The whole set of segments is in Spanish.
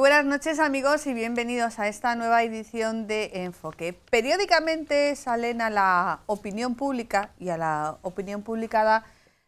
buenas noches, amigos, y bienvenidos a esta nueva edición de Enfoque. Periódicamente salen a la opinión pública y a la opinión publicada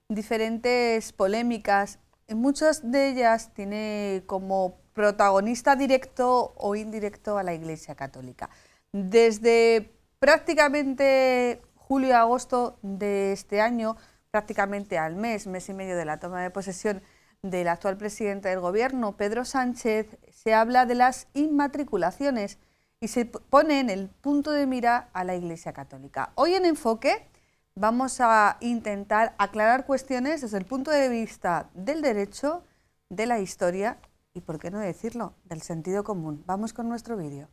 diferentes polémicas. Muchas de ellas tiene como protagonista directo o indirecto a la Iglesia Católica. Desde prácticamente julio-agosto de este año, prácticamente al mes y medio de la toma de posesión del actual presidente del Gobierno, Pedro Sánchez, se habla de las inmatriculaciones y se pone en el punto de mira a la Iglesia Católica. Hoy en Enfoque vamos a intentar aclarar cuestiones desde el punto de vista del derecho, de la historia y, por qué no decirlo, del sentido común. Vamos con nuestro vídeo.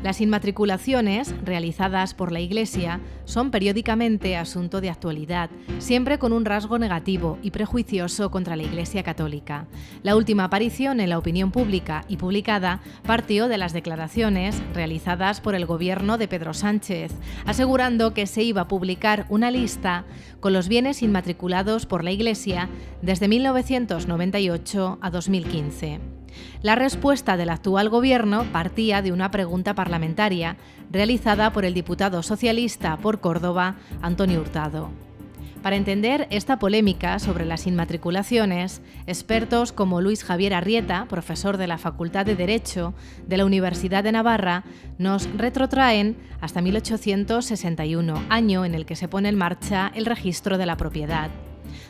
Las inmatriculaciones realizadas por la Iglesia son periódicamente asunto de actualidad, siempre con un rasgo negativo y prejuicioso contra la Iglesia Católica. La última aparición en la opinión pública y publicada partió de las declaraciones realizadas por el gobierno de Pedro Sánchez, asegurando que se iba a publicar una lista con los bienes inmatriculados por la Iglesia desde 1998 a 2015. La respuesta del actual gobierno partía de una pregunta parlamentaria realizada por el diputado socialista por Córdoba, Antonio Hurtado. Para entender esta polémica sobre las inmatriculaciones, expertos como Luis Javier Arrieta, profesor de la Facultad de Derecho de la Universidad de Navarra, nos retrotraen hasta 1861, año en el que se pone en marcha el registro de la propiedad.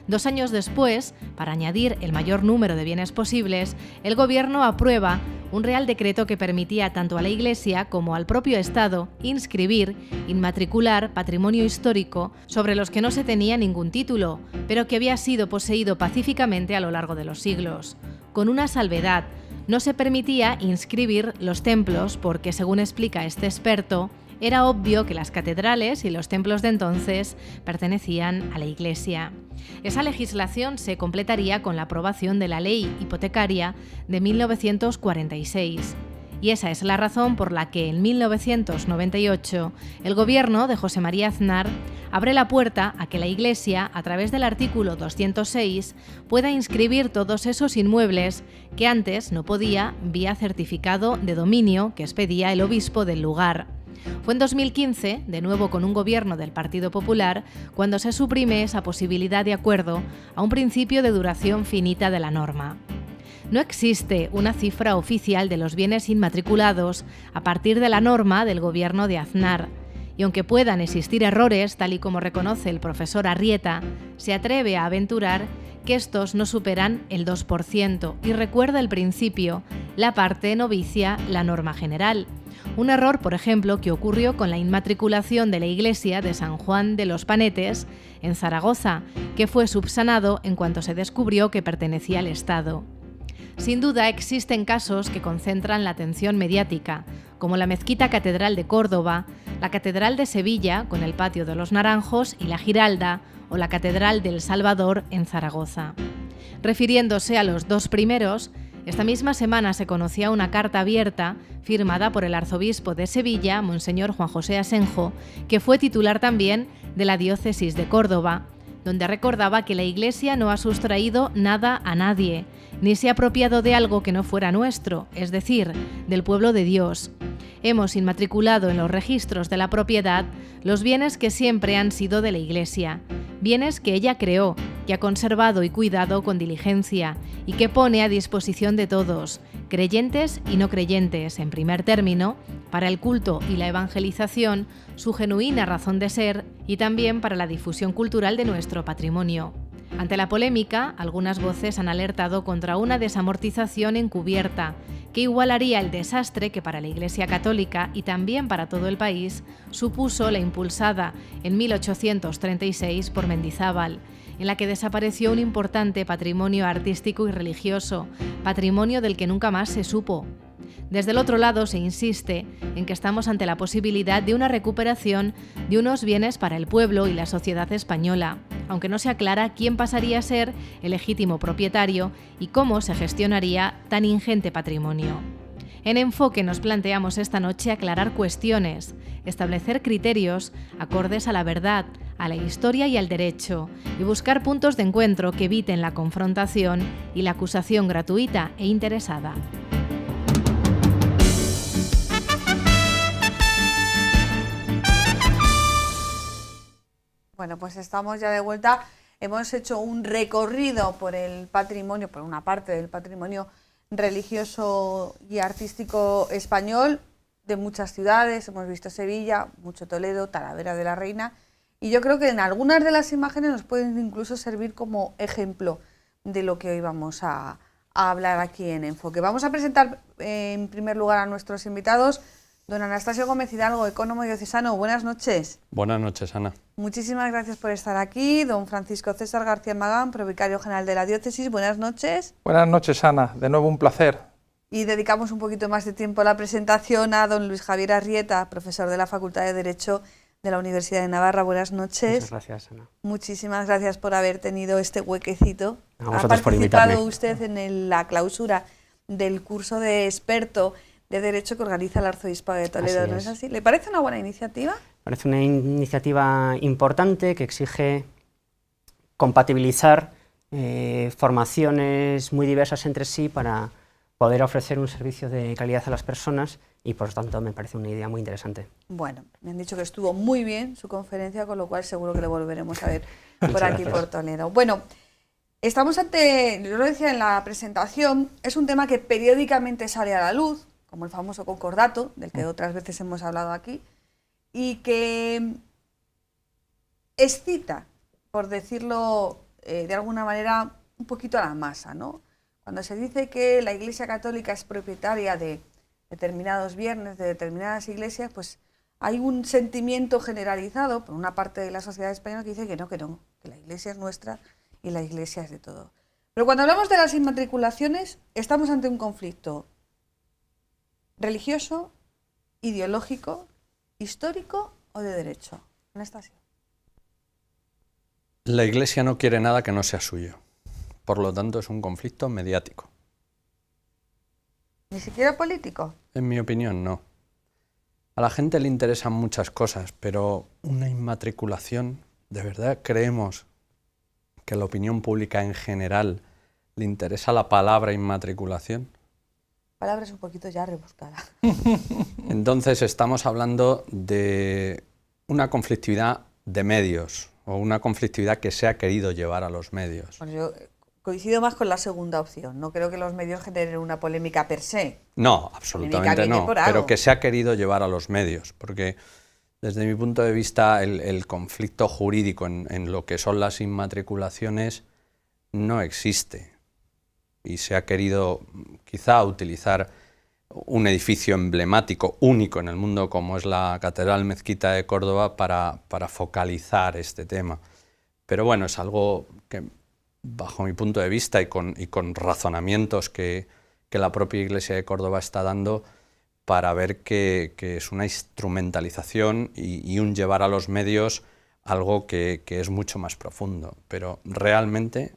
2 años después, para añadir el mayor número de bienes posibles, el Gobierno aprueba un Real Decreto que permitía tanto a la Iglesia como al propio Estado inscribir, inmatricular patrimonio histórico sobre los que no se tenía ningún título, pero que había sido poseído pacíficamente a lo largo de los siglos. Con una salvedad: no se permitía inscribir los templos porque, según explica este experto, era obvio que las catedrales y los templos de entonces pertenecían a la Iglesia. Esa legislación se completaría con la aprobación de la Ley Hipotecaria de 1946. Y esa es la razón por la que en 1998 el gobierno de José María Aznar abre la puerta a que la Iglesia, a través del artículo 206, pueda inscribir todos esos inmuebles que antes no podía vía certificado de dominio que expedía el obispo del lugar. Fue en 2015, de nuevo con un gobierno del Partido Popular, cuando se suprime esa posibilidad de acuerdo a un principio de duración finita de la norma. No existe una cifra oficial de los bienes inmatriculados a partir de la norma del gobierno de Aznar, y aunque puedan existir errores, tal y como reconoce el profesor Arrieta, se atreve a aventurar que estos no superan el 2% y recuerda el principio: la parte no vicia la norma general. Un error, por ejemplo, que ocurrió con la inmatriculación de la iglesia de San Juan de los Panetes, en Zaragoza, que fue subsanado en cuanto se descubrió que pertenecía al Estado. Sin duda existen casos que concentran la atención mediática, como la Mezquita Catedral de Córdoba, la Catedral de Sevilla, con el Patio de los Naranjos y la Giralda, o la Catedral del Salvador en Zaragoza. Refiriéndose a los dos primeros, esta misma semana se conocía una carta abierta firmada por el arzobispo de Sevilla, Monseñor Juan José Asenjo, que fue titular también de la diócesis de Córdoba, donde recordaba que la Iglesia no ha sustraído nada a nadie, ni se ha apropiado de algo que no fuera nuestro, es decir, del pueblo de Dios. Hemos inmatriculado en los registros de la propiedad los bienes que siempre han sido de la Iglesia, bienes que ella creó, que ha conservado y cuidado con diligencia y que pone a disposición de todos, creyentes y no creyentes, en primer término, para el culto y la evangelización, su genuina razón de ser y también para la difusión cultural de nuestro patrimonio. Ante la polémica, algunas voces han alertado contra una desamortización encubierta que igualaría el desastre que para la Iglesia Católica y también para todo el país supuso la impulsada en 1836 por Mendizábal, en la que desapareció un importante patrimonio artístico y religioso, patrimonio del que nunca más se supo. Desde el otro lado se insiste en que estamos ante la posibilidad de una recuperación de unos bienes para el pueblo y la sociedad española, aunque no se aclara quién pasaría a ser el legítimo propietario y cómo se gestionaría tan ingente patrimonio. En Enfoque nos planteamos esta noche aclarar cuestiones, establecer criterios acordes a la verdad, a la historia y al derecho, y buscar puntos de encuentro que eviten la confrontación y la acusación gratuita e interesada. Bueno, pues estamos ya de vuelta. Hemos hecho un recorrido por el patrimonio, por una parte del patrimonio religioso y artístico español de muchas ciudades. Hemos visto Sevilla, mucho Toledo, Talavera de la Reina. Y yo creo que en algunas de las imágenes nos pueden incluso servir como ejemplo de lo que hoy vamos a hablar aquí en Enfoque. Vamos a presentar en primer lugar a nuestros invitados. Don Anastasio Gómez Hidalgo, ecónomo diocesano, buenas noches. Buenas noches, Ana. Muchísimas gracias por estar aquí. Don Francisco César García Magán, provicario general de la diócesis, buenas noches. Buenas noches, Ana, de nuevo un placer. Y dedicamos un poquito más de tiempo a la presentación a don Luis Javier Arrieta, profesor de la Facultad de Derecho de la Universidad de Navarra, buenas noches. Muchas gracias, Ana. Muchísimas gracias por haber tenido este huequecito. A vosotros por invitarme. Ha participado usted en la clausura del curso de experto de Derecho que organiza el Arzobispado de Toledo, ¿no es así? ¿Le parece una buena iniciativa? Parece una iniciativa importante que exige compatibilizar formaciones muy diversas entre sí para poder ofrecer un servicio de calidad a las personas y, por tanto, me parece una idea muy interesante. Bueno, me han dicho que estuvo muy bien su conferencia, con lo cual seguro que le volveremos a ver por aquí, por Toledo. Bueno, estamos ante, yo lo decía en la presentación, es un tema que periódicamente sale a la luz, como el famoso concordato, del que otras veces hemos hablado aquí, y que excita, por decirlo de alguna manera, un poquito a la masa, ¿no? Cuando se dice que la Iglesia Católica es propietaria de determinados bienes, de determinadas iglesias, pues hay un sentimiento generalizado por una parte de la sociedad española que dice que no, que la Iglesia es nuestra y la Iglesia es de todo. Pero cuando hablamos de las inmatriculaciones, estamos ante un conflicto religioso, ideológico, histórico o de derecho. Anastasio. La Iglesia no quiere nada que no sea suyo. Por lo tanto, es un conflicto mediático. ¿Ni siquiera político? En mi opinión, no. A la gente le interesan muchas cosas, pero una inmatriculación, ¿de verdad creemos que a la opinión pública en general le interesa la palabra inmatriculación? Palabras un poquito ya rebuscada. Entonces estamos hablando de una conflictividad de medios o una conflictividad que se ha querido llevar a los medios. Bueno, yo coincido más con la segunda opción. No creo que los medios generen una polémica per se. No, absolutamente no, pero que se ha querido llevar a los medios, porque desde mi punto de vista el conflicto jurídico en lo que son las inmatriculaciones no existe. Y se ha querido quizá utilizar un edificio emblemático, único en el mundo, como es la Catedral Mezquita de Córdoba, para focalizar este tema. Pero bueno, es algo que, bajo mi punto de vista y con razonamientos que la propia Iglesia de Córdoba está dando, para ver que es una instrumentalización y un llevar a los medios algo que es mucho más profundo. Pero realmente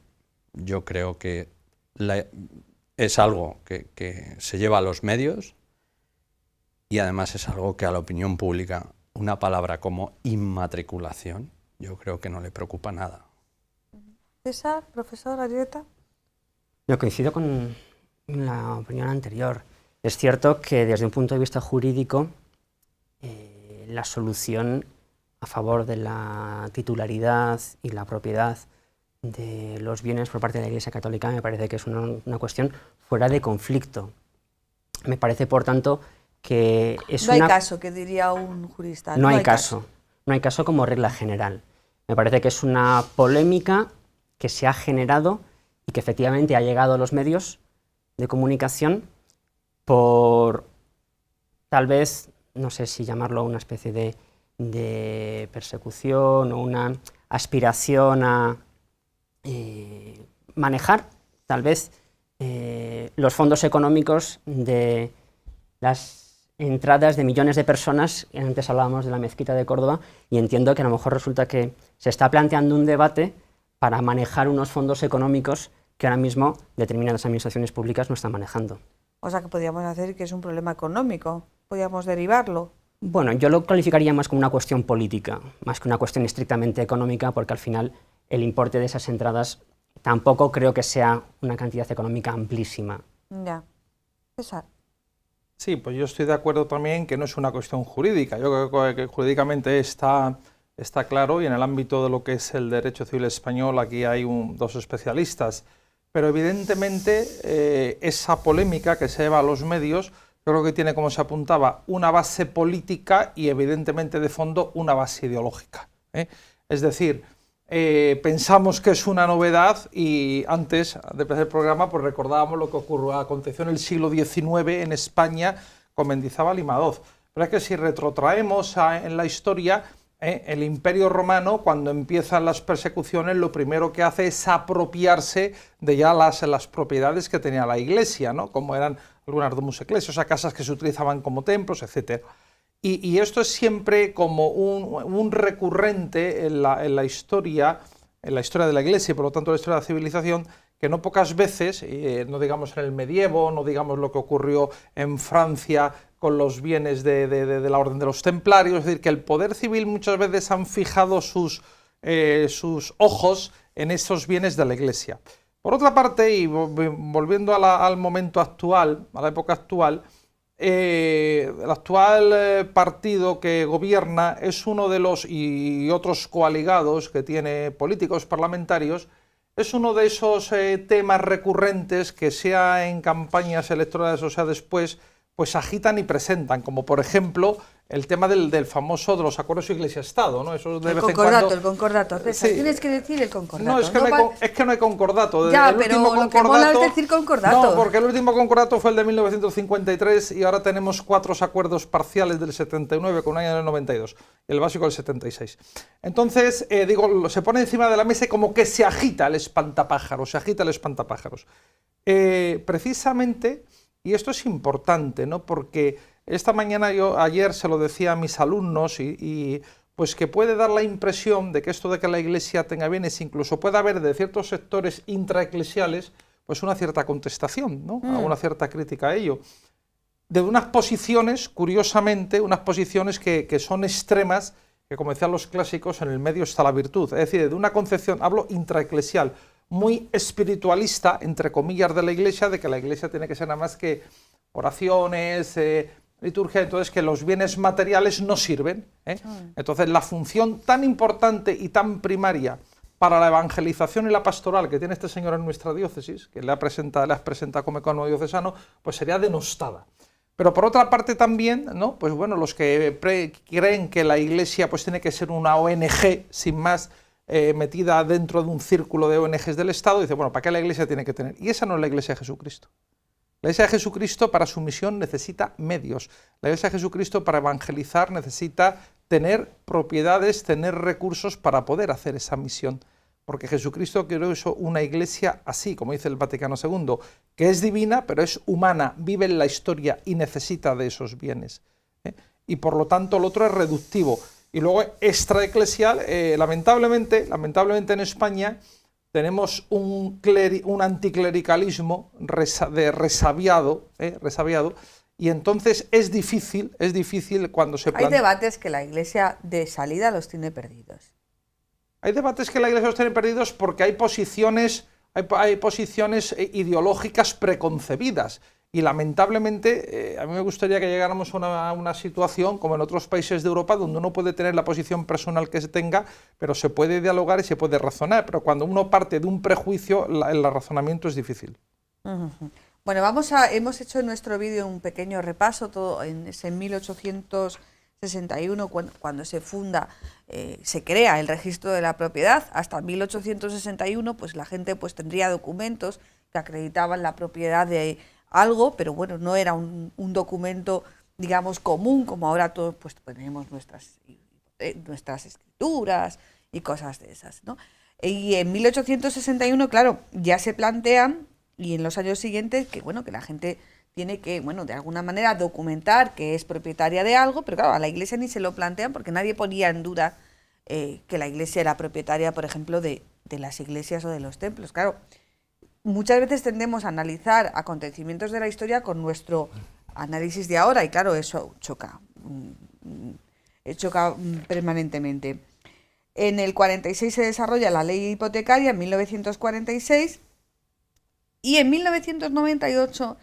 yo creo que es algo que se lleva a los medios y además es algo que a la opinión pública, una palabra como inmatriculación, yo creo que no le preocupa nada. César, profesor Arrieta. Yo coincido con la opinión anterior. Es cierto que desde un punto de vista jurídico la solución a favor de la titularidad y la propiedad de los bienes por parte de la Iglesia Católica me parece que es una cuestión fuera de conflicto. Me parece, por tanto, que es No hay caso, que diría un jurista. No hay caso. No hay caso como regla general. Me parece que es una polémica que se ha generado y que efectivamente ha llegado a los medios de comunicación por, tal vez, no sé si llamarlo una especie de persecución o una aspiración a manejar, tal vez, los fondos económicos de las entradas de millones de personas. Antes hablábamos de la Mezquita de Córdoba y entiendo que a lo mejor resulta que se está planteando un debate para manejar unos fondos económicos que ahora mismo determinadas administraciones públicas no están manejando. O sea que podríamos hacer que es un problema económico, podríamos derivarlo. Bueno, yo lo calificaría más como una cuestión política, más que una cuestión estrictamente económica, porque al final el importe de esas entradas tampoco creo que sea una cantidad económica amplísima. Ya. César. Sí, pues yo estoy de acuerdo también que no es una cuestión jurídica. Yo creo que jurídicamente está está claro, y en el ámbito de lo que es el derecho civil español aquí hay dos especialistas, pero evidentemente esa polémica que se lleva a los medios, yo creo que tiene, como se apuntaba, una base política y evidentemente de fondo una base ideológica, Es decir, pensamos que es una novedad y antes de empezar el programa pues recordábamos lo que aconteció en el siglo XIX en España con Mendizábal y Madoz. Pero es que si retrotraemos en la historia, el Imperio Romano, cuando empiezan las persecuciones, lo primero que hace es apropiarse de ya las propiedades que tenía la Iglesia, ¿no? Como eran algunas domus ecclesiae, o sea, casas que se utilizaban como templos, etc. Y esto es siempre como un recurrente en la historia de la Iglesia y por lo tanto en la historia de la civilización, que no pocas veces, no digamos en el medievo, no digamos lo que ocurrió en Francia con los bienes de la Orden de los Templarios, es decir, que el poder civil muchas veces han fijado sus ojos en esos bienes de la Iglesia. Por otra parte, y volviendo al momento actual, a la época actual, el actual partido que gobierna es uno de los, y otros coaligados que tiene políticos parlamentarios, es uno de esos temas recurrentes que sea en campañas electorales o sea después, pues agitan y presentan, como por ejemplo el tema del famoso de los acuerdos Iglesia-Estado, ¿no? Eso de vez en cuando... El concordato, César, sí. Tienes que decir el concordato. No, es que no hay concordato. Ya, pero lo que mola es decir concordato. No, porque el último concordato fue el de 1953 y ahora tenemos 4 acuerdos parciales del 79 con un año del 92 y el básico del 76. Entonces, se pone encima de la mesa como que se agita el espantapájaros, precisamente... Y esto es importante, ¿no? Porque esta mañana ayer se lo decía a mis alumnos y pues que puede dar la impresión de que esto de que la Iglesia tenga bienes, incluso puede haber de ciertos sectores intraeclesiales, pues una cierta contestación, ¿no? Una cierta crítica a ello. De unas posiciones, curiosamente, unas posiciones que son extremas, que como decían los clásicos, en el medio está la virtud. Es decir, de una concepción, hablo intraeclesial, muy espiritualista, entre comillas, de la Iglesia, de que la Iglesia tiene que ser nada más que oraciones, liturgia, entonces que los bienes materiales no sirven. Entonces la función tan importante y tan primaria para la evangelización y la pastoral que tiene este señor en nuestra diócesis, que le has presentado como economo diocesano, pues sería denostada. Pero por otra parte también, ¿no? Pues bueno, los que creen que la Iglesia pues tiene que ser una ONG sin más, metida dentro de un círculo de ONGs del Estado, dice, bueno, ¿para qué la Iglesia tiene que tener? Y esa no es la Iglesia de Jesucristo. La Iglesia de Jesucristo para su misión necesita medios. La Iglesia de Jesucristo para evangelizar necesita tener propiedades, tener recursos para poder hacer esa misión. Porque Jesucristo creó una Iglesia así, como dice el Vaticano II, que es divina, pero es humana, vive en la historia y necesita de esos bienes. Y por lo tanto, lo otro es reductivo. Y luego extraeclesial, lamentablemente en España tenemos un anticlericalismo resabiado, y entonces es difícil cuando se plantea... Hay debates que la Iglesia de salida los tiene perdidos. Hay debates que la Iglesia los tiene perdidos porque hay posiciones ideológicas preconcebidas. Y lamentablemente, a mí me gustaría que llegáramos a una situación como en otros países de Europa, donde uno puede tener la posición personal que se tenga, pero se puede dialogar y se puede razonar. Pero cuando uno parte de un prejuicio, el razonamiento es difícil. Bueno, hemos hecho en nuestro vídeo un pequeño repaso, todo en 1861, cuando se funda, se crea el registro de la propiedad. Hasta 1861, pues la gente pues tendría documentos que acreditaban la propiedad de algo, pero bueno, no era un documento, digamos, común, como ahora todos pues tenemos nuestras escrituras y cosas de esas, ¿no? Y en 1861, claro, ya se plantean, y en los años siguientes, que bueno, que la gente tiene que, bueno, de alguna manera documentar que es propietaria de algo, pero claro, a la Iglesia ni se lo plantean porque nadie ponía en duda que la Iglesia era propietaria, por ejemplo, de las iglesias o de los templos. Claro, muchas veces tendemos a analizar acontecimientos de la historia con nuestro análisis de ahora y claro, eso choca permanentemente. En el 46 se desarrolla la ley hipotecaria, en 1946, y en 1998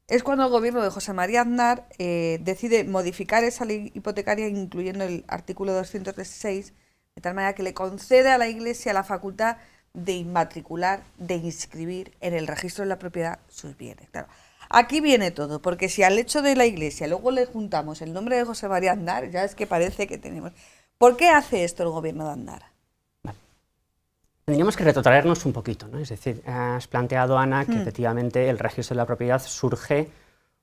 es cuando el gobierno de José María Aznar decide modificar esa ley hipotecaria, incluyendo el artículo 216, de tal manera que le concede a la Iglesia la facultad de inmatricular, de inscribir en el registro de la propiedad sus bienes. Claro, aquí viene todo, porque si al hecho de la Iglesia luego le juntamos el nombre de José María Aznar, ya es que parece que tenemos... ¿Por qué hace esto el gobierno de Aznar? Tendríamos que retrotraernos un poquito, ¿no? Es decir, has planteado, Ana, que efectivamente el registro de la propiedad surge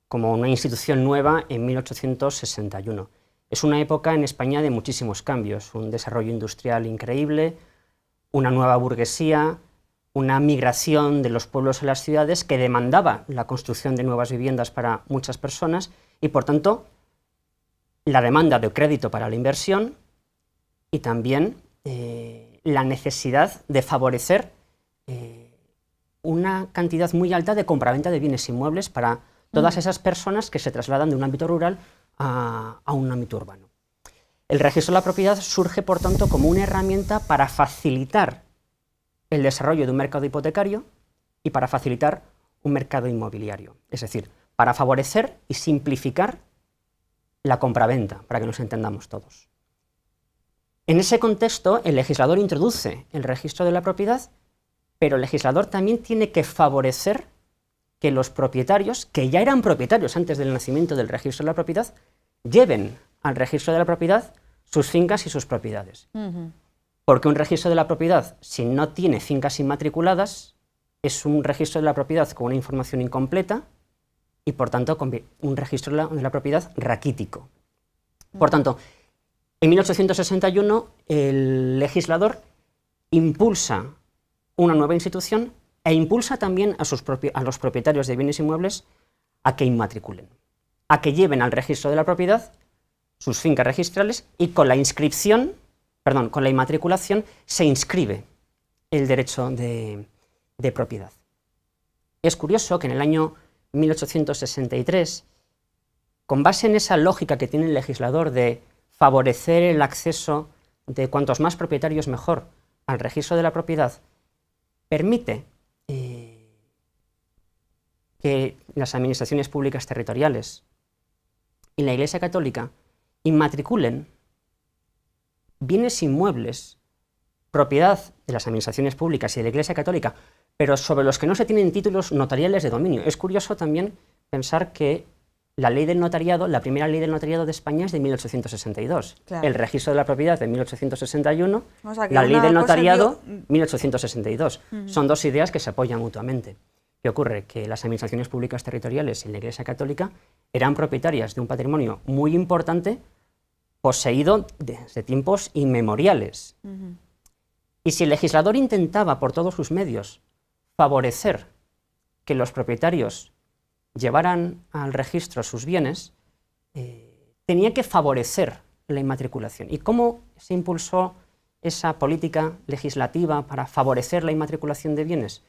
como una institución nueva en 1861. Es una época en España de muchísimos cambios, un desarrollo industrial increíble, una nueva burguesía, una migración de los pueblos a las ciudades que demandaba la construcción de nuevas viviendas para muchas personas y, por tanto, la demanda de crédito para la inversión y también la necesidad de favorecer una cantidad muy alta de compraventa de bienes inmuebles para todas esas personas que se trasladan de un ámbito rural a un ámbito urbano. El registro de la propiedad surge, por tanto, como una herramienta para facilitar el desarrollo de un mercado hipotecario y para facilitar un mercado inmobiliario. Es decir, para favorecer y simplificar la compraventa, para que nos entendamos todos. En ese contexto, el legislador introduce el registro de la propiedad, pero el legislador también tiene que favorecer que los propietarios, que ya eran propietarios antes del nacimiento del registro de la propiedad, lleven al registro de la propiedad sus fincas y sus propiedades. Porque un registro de la propiedad, si no tiene fincas inmatriculadas, es un registro de la propiedad con una información incompleta y, por tanto, un registro de la propiedad raquítico. Por tanto, en 1861 el legislador impulsa una nueva institución e impulsa también a los propietarios de bienes inmuebles a que inmatriculen, a que lleven al registro de la propiedad sus fincas registrales y con la inmatriculación se inscribe el derecho de propiedad. Es curioso que en el año 1863, con base en esa lógica que tiene el legislador de favorecer el acceso de cuantos más propietarios mejor al registro de la propiedad, permite que las administraciones públicas territoriales y la Iglesia Católica inmatriculen bienes inmuebles, propiedad de las administraciones públicas y de la Iglesia Católica, pero sobre los que no se tienen títulos notariales de dominio. Es curioso también pensar que la ley del notariado, la primera ley del notariado de España es de 1862. Claro. El registro de la propiedad de 1861, o sea, la ley del notariado, 1862. Son dos ideas que se apoyan mutuamente. ¿Qué ocurre? Que las administraciones públicas territoriales y la Iglesia Católica eran propietarias de un patrimonio muy importante poseído desde tiempos inmemoriales. Y si el legislador intentaba por todos sus medios favorecer que los propietarios llevaran al registro sus bienes, tenía que favorecer la inmatriculación. ¿Y cómo se impulsó esa política legislativa para favorecer la inmatriculación de bienes?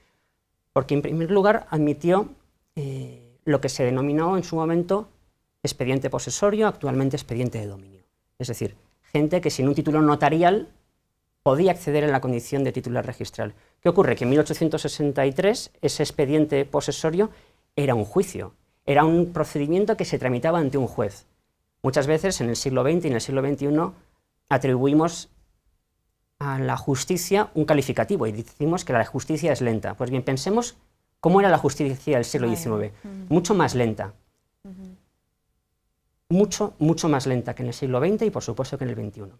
Porque, en primer lugar, admitió lo que se denominó en su momento expediente posesorio, actualmente expediente de dominio. Es decir, gente que sin un título notarial podía acceder a la condición de titular registral. ¿Qué ocurre? Que en 1863 ese expediente posesorio era un juicio, era un procedimiento que se tramitaba ante un juez. Muchas veces en el siglo XX y en el siglo XXI atribuimos a la justicia un calificativo y decimos que la justicia es lenta. Pues bien, pensemos cómo era la justicia del siglo XIX. Mucho más lenta. Mucho más lenta que en el siglo XX y por supuesto que en el XXI.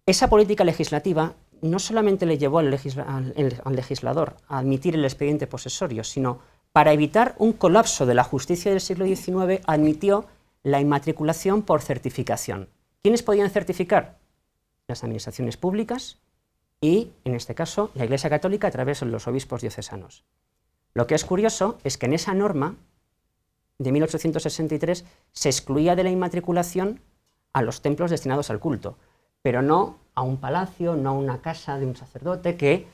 Esa política legislativa no solamente le llevó al legislador a admitir el expediente posesorio, sino para evitar un colapso de la justicia del siglo XIX, admitió la inmatriculación por certificación. ¿Quiénes podían certificar? Las administraciones públicas y, en este caso, la Iglesia Católica a través de los obispos diocesanos. Lo que es curioso es que en esa norma de 1863 se excluía de la inmatriculación a los templos destinados al culto, pero no a un palacio, no a una casa de un sacerdote, que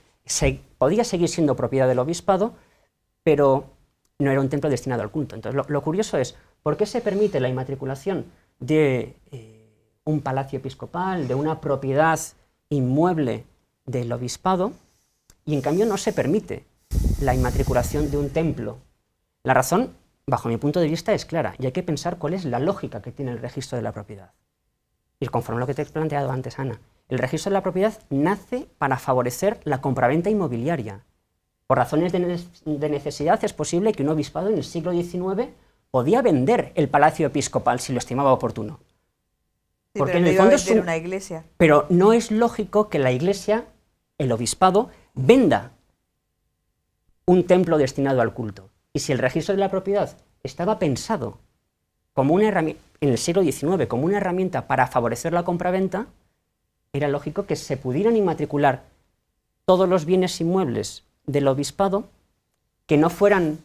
podía seguir siendo propiedad del obispado, pero no era un templo destinado al culto. Entonces, lo curioso es, ¿por qué se permite la inmatriculación de un palacio episcopal, de una propiedad inmueble del obispado, y en cambio no se permite la inmatriculación de un templo? La razón, bajo mi punto de vista, es clara, y hay que pensar cuál es la lógica que tiene el registro de la propiedad. Y conforme a lo que te he planteado antes, Ana, El registro de la propiedad nace para favorecer la compraventa inmobiliaria. Por razones de necesidad es posible que un obispado en el siglo XIX podía vender el palacio episcopal si lo estimaba oportuno. Sí, porque en el fondo es una iglesia. Pero no es lógico que la iglesia, el obispado, venda un templo destinado al culto. Y si el registro de la propiedad estaba pensado como una herramienta, en el siglo XIX, como una herramienta para favorecer la compraventa, era lógico que se pudieran inmatricular todos los bienes inmuebles del obispado que no fueran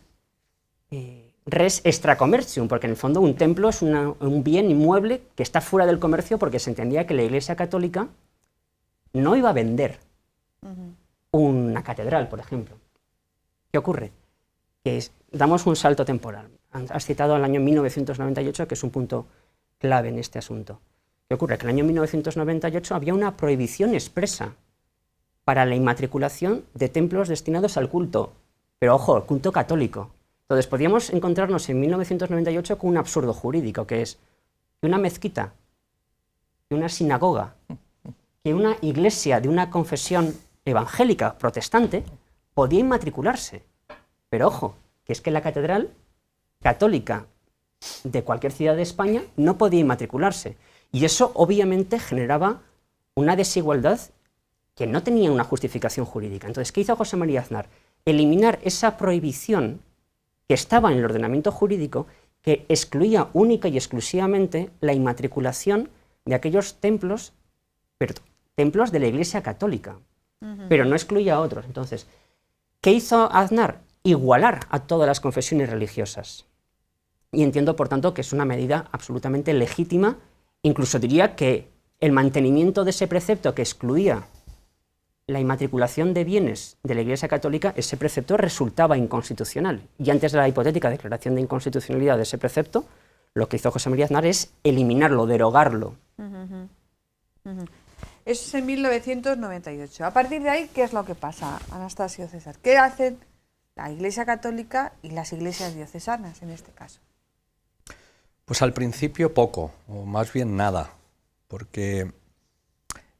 res extra commercium, porque en el fondo un templo es un bien inmueble que está fuera del comercio, porque se entendía que la Iglesia Católica no iba a vender una catedral, por ejemplo. ¿Qué ocurre? Que damos un salto temporal. Has citado el año 1998, que es un punto clave en este asunto. ¿Qué ocurre? Que en el año 1998 había una prohibición expresa para la inmatriculación de templos destinados al culto, pero ojo, el culto católico. Entonces podíamos encontrarnos en 1998 con un absurdo jurídico, que es que una mezquita, que una sinagoga, que una iglesia de una confesión evangélica protestante podía inmatricularse. Pero ojo, que es que la catedral católica de cualquier ciudad de España no podía inmatricularse. Y eso obviamente generaba una desigualdad que no tenía una justificación jurídica. Entonces, ¿qué hizo José María Aznar? Eliminar esa prohibición que estaba en el ordenamiento jurídico, que excluía única y exclusivamente la inmatriculación de aquellos templos, templos de la Iglesia Católica, pero no excluía a otros. Entonces, ¿qué hizo Aznar? Igualar a todas las confesiones religiosas. Y entiendo, por tanto, que es una medida absolutamente legítima. Incluso diría que el mantenimiento de ese precepto que excluía la inmatriculación de bienes de la Iglesia Católica, ese precepto resultaba inconstitucional. Y antes de la hipotética declaración de inconstitucionalidad de ese precepto, lo que hizo José María Aznar es eliminarlo, derogarlo. Eso es en 1998. A partir de ahí, ¿qué es lo que pasa, Anastasio César? ¿Qué hacen la Iglesia Católica y las iglesias diocesanas en este caso? Pues al principio poco, o más bien nada, porque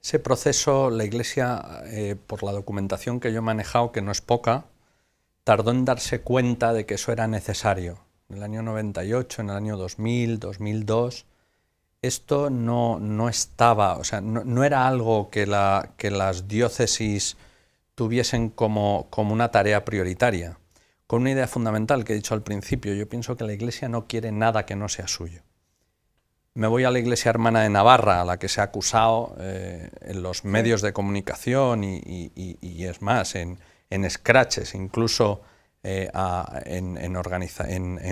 ese proceso, la Iglesia, por la documentación que yo he manejado, que no es poca, tardó en darse cuenta de que eso era necesario. En el año 98, en el año 2000, 2002, esto no estaba, o sea, no era algo que las diócesis tuviesen como una tarea prioritaria. Con una idea fundamental que he dicho al principio, yo pienso que la Iglesia no quiere nada que no sea suyo. Me voy a la Iglesia Hermana de Navarra, a la que se ha acusado en los medios de comunicación y es más, en scratches, incluso en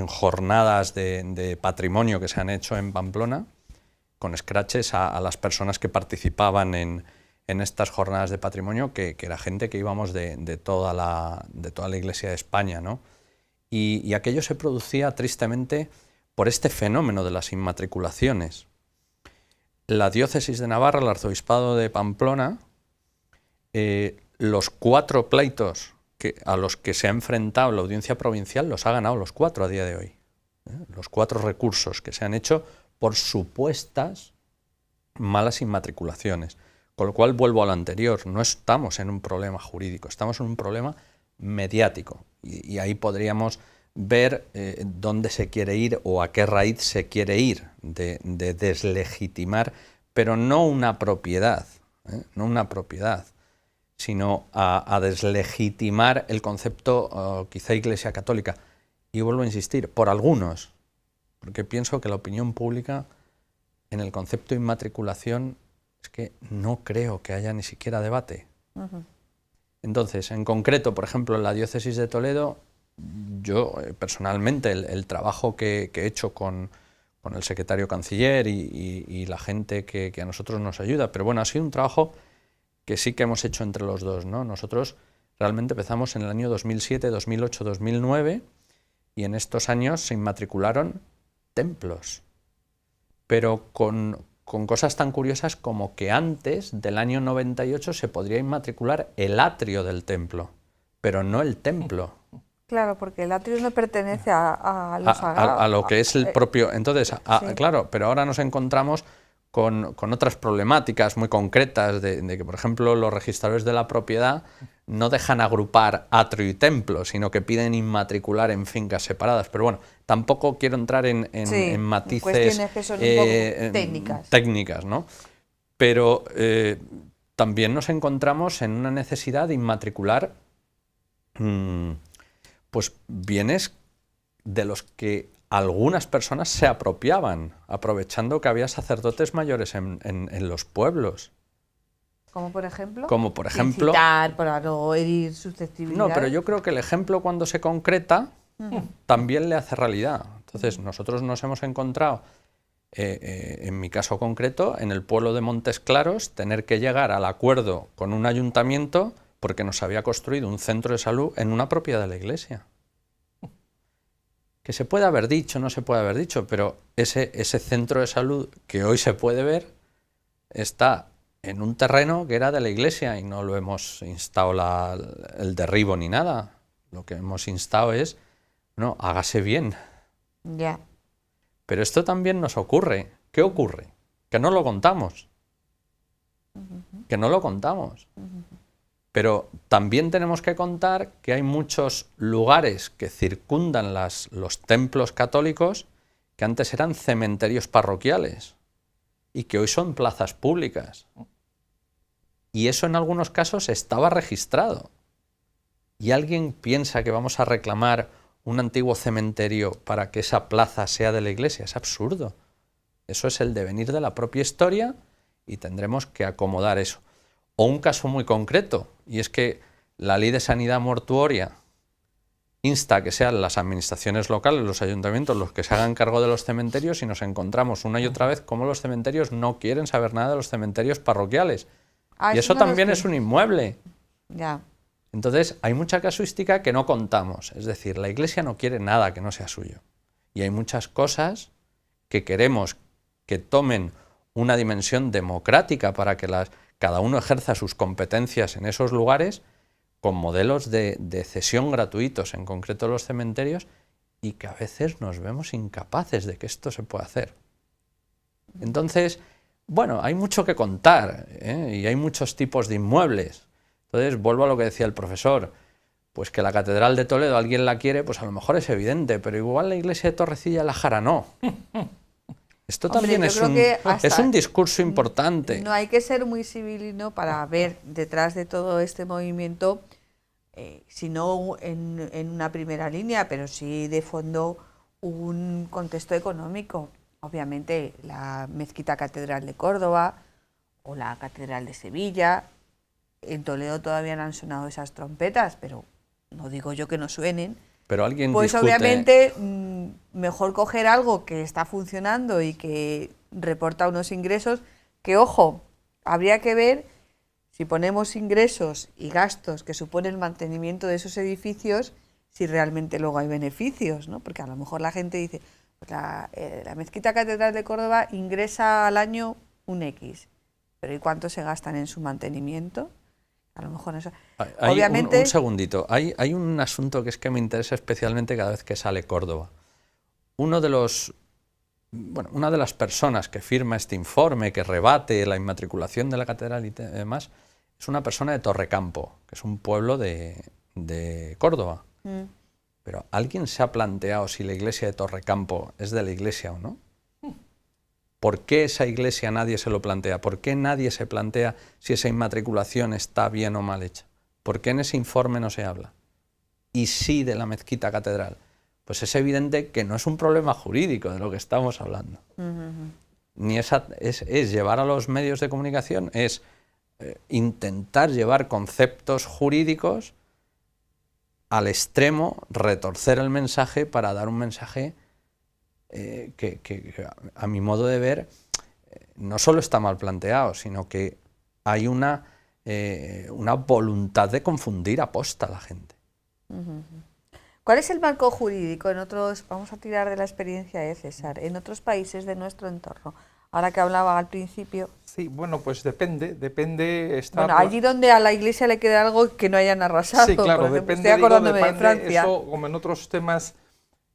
jornadas de patrimonio que se han hecho en Pamplona, con scratches a las personas que participaban en estas jornadas de patrimonio, que era gente que íbamos de toda la Iglesia de España, ¿no? Y aquello se producía tristemente por este fenómeno de las inmatriculaciones. La diócesis de Navarra, el arzobispado de Pamplona, los 4 pleitos a los que se ha enfrentado la audiencia provincial los ha ganado los 4 a día de hoy. Los 4 recursos que se han hecho por supuestas malas inmatriculaciones. Con lo cual vuelvo a lo anterior, no estamos en un problema jurídico, estamos en un problema mediático. Y ahí podríamos ver dónde se quiere ir o a qué raíz se quiere ir de deslegitimar, pero no una propiedad, sino a deslegitimar el concepto quizá Iglesia Católica. Y vuelvo a insistir, por algunos, porque pienso que la opinión pública en el concepto de inmatriculación es que no creo que haya ni siquiera debate. Entonces, en concreto, por ejemplo, en la diócesis de Toledo, yo personalmente el trabajo que he hecho con el secretario canciller y la gente que a nosotros nos ayuda, pero bueno, ha sido un trabajo que sí que hemos hecho entre los dos, ¿no? Nosotros realmente empezamos en el año 2007, 2008, 2009 y en estos años se inmatricularon templos, pero con cosas tan curiosas como que antes del año 98 se podría inmatricular el atrio del templo, pero no el templo. Claro, porque el atrio no pertenece a lo sagrado. A lo que es el propio... Entonces, sí. Claro, pero ahora nos encontramos con otras problemáticas muy concretas de que, por ejemplo, los registradores de la propiedad no dejan agrupar atrio y templo, sino que piden inmatricular en fincas separadas. Pero bueno, tampoco quiero entrar en matices cuestiones que son un poco técnicas, ¿no? Pero también nos encontramos en una necesidad de inmatricular pues bienes de los que algunas personas se apropiaban, aprovechando que había sacerdotes mayores en los pueblos. ¿Como por ejemplo? Como por ejemplo... Incitar para no herir susceptibilidad. No, pero yo creo que el ejemplo cuando se concreta también le hace realidad. Entonces nosotros nos hemos encontrado, en mi caso concreto, en el pueblo de Montes Claros, tener que llegar al acuerdo con un ayuntamiento porque nos había construido un centro de salud en una propiedad de la iglesia. Que se puede haber dicho, no se puede haber dicho, pero ese centro de salud que hoy se puede ver está en un terreno que era de la iglesia y no lo hemos instado el derribo ni nada. Lo que hemos instado es, no, hágase bien. Ya. Pero esto también nos ocurre. ¿Qué ocurre? Que no lo contamos. Que no lo contamos. Pero también tenemos que contar que hay muchos lugares que circundan los templos católicos que antes eran cementerios parroquiales y que hoy son plazas públicas. Y eso en algunos casos estaba registrado. ¿Y alguien piensa que vamos a reclamar un antiguo cementerio para que esa plaza sea de la iglesia? Es absurdo. Eso es el devenir de la propia historia y tendremos que acomodar eso. O un caso muy concreto, y es que la Ley de Sanidad Mortuoria insta a que sean las administraciones locales, los ayuntamientos, los que se hagan cargo de los cementerios, y nos encontramos una y otra vez cómo los cementerios no quieren saber nada de los cementerios parroquiales. Y eso también es un inmueble. Ya. Entonces, hay mucha casuística que no contamos. Es decir, la Iglesia no quiere nada que no sea suyo. Y hay muchas cosas que queremos que tomen una dimensión democrática para que cada uno ejerza sus competencias en esos lugares con modelos de cesión gratuitos, en concreto los cementerios, y que a veces nos vemos incapaces de que esto se pueda hacer. Entonces, bueno, hay mucho que contar, y hay muchos tipos de inmuebles. Entonces, vuelvo a lo que decía el profesor, pues que la Catedral de Toledo alguien la quiere, pues a lo mejor es evidente, pero igual la iglesia de Torrecilla la Jara no. Esto también es un discurso importante. No hay que ser muy civilino para ver detrás de todo este movimiento, si no en una primera línea, pero sí de fondo un contexto económico. Obviamente la Mezquita Catedral de Córdoba o la Catedral de Sevilla. En Toledo todavía no han sonado esas trompetas, pero no digo yo que no suenen. Pero alguien pues discute... obviamente mejor coger algo que está funcionando y que reporta unos ingresos que, ojo, habría que ver si ponemos ingresos y gastos que supone el mantenimiento de esos edificios, si realmente luego hay beneficios, ¿no? Porque a lo mejor la gente dice, pues la Mezquita Catedral de Córdoba ingresa al año un X, pero ¿y cuánto se gastan en su mantenimiento? A lo mejor eso. Obviamente... un segundito. Hay un asunto que es que me interesa especialmente cada vez que sale Córdoba. Una de las personas que firma este informe, que rebate la inmatriculación de la catedral y demás, es una persona de Torrecampo, que es un pueblo de Córdoba. Pero ¿alguien se ha planteado si la iglesia de Torrecampo es de la iglesia o no? ¿Por qué esa iglesia nadie se lo plantea? ¿Por qué nadie se plantea si esa inmatriculación está bien o mal hecha? ¿Por qué en ese informe no se habla? Y sí de la Mezquita Catedral. Pues es evidente que no es un problema jurídico de lo que estamos hablando. Ni es llevar a los medios de comunicación, es intentar llevar conceptos jurídicos al extremo, retorcer el mensaje para dar un mensaje que a mi modo de ver no solo está mal planteado, sino que hay una voluntad de confundir aposta a la gente. ¿Cuál es el marco jurídico en otros, vamos a tirar de la experiencia de César, en otros países de nuestro entorno? Ahora que hablaba al principio. Sí, bueno, pues depende. Bueno, allí donde a la Iglesia le queda algo que no hayan arrasado. Sí, claro, por ejemplo, depende. Estoy acordándome de Francia. Eso, como en otros temas,